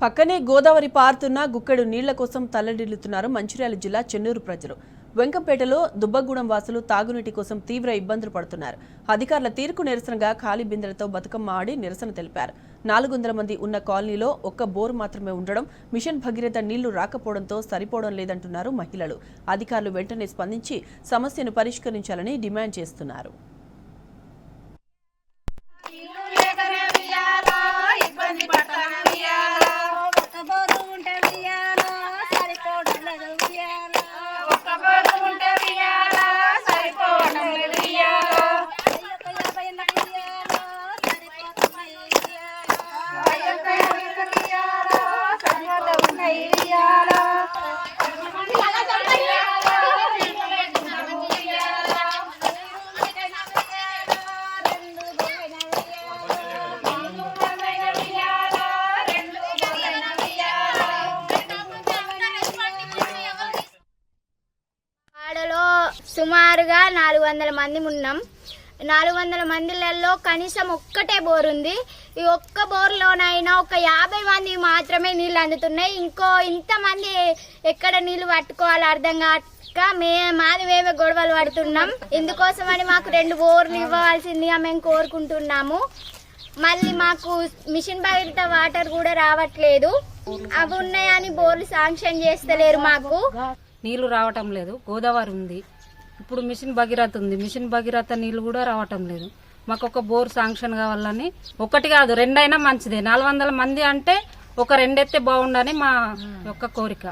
పక్కనే గోదావరి పారుతున్న గుక్కెడు నీళ్ల కోసం తల్లడిల్లుతున్నారు మంచిర్యాల జిల్లా చెన్నూరు ప్రజలు. వెంకంపేటలో దుబ్బగూడెం వాసులు తాగునీటి కోసం తీవ్ర ఇబ్బందులు పడుతున్నారు. అధికారుల తీరుకు నిరసనగా ఖాళీ బిందెలతో బతుకమ్మ ఆడి నిరసన తెలిపారు. 400 మంది ఉన్న కాలనీలో ఒక్క బోరు మాత్రమే ఉండడం, మిషన్ భగీరథ నీళ్లు రాకపోవడంతో సరిపోవడం లేదంటున్నారు మహిళలు. అధికారులు వెంటనే స్పందించి సమస్యను పరిష్కరించాలని డిమాండ్ చేస్తున్నారు. సుమారుగా 400 మంది ఉన్నాం. 400 మందిలలో కనీసం ఒక్కటే బోర్ ఉంది. ఈ ఒక్క బోర్లోనైనా ఒక 50 మంది మాత్రమే నీళ్లు అందుతున్నాయి. ఇంతమంది ఎక్కడ నీళ్లు పట్టుకోవాలో అర్థం కాక మేమే గొడవలు పడుతున్నాం. ఇందుకోసమని మాకు 2 బోర్లు ఇవ్వవలసిందిగా మేము కోరుకుంటున్నాము. మళ్ళీ మాకు మిషన్ భగీరథ వాటర్ కూడా రావట్లేదు. అవి ఉన్నాయని బోర్లు శాంక్షన్ చేస్తలేరు. మాకు నీళ్లు రావటం లేదు. గోదావరి ఉంది, ఇప్పుడు మిషన్ భగీరథ ఉంది. మిషన్ భగీరథ నీళ్లు కూడా రావటం లేదు. మాకు ఒక బోర్ శాంక్షన్ కావాలని, ఒకటి కాదు 2 అయినా మంచిదే. 400 మంది అంటే ఒక 2 ఎత్తే బాగుండని మా యొక్క కోరిక.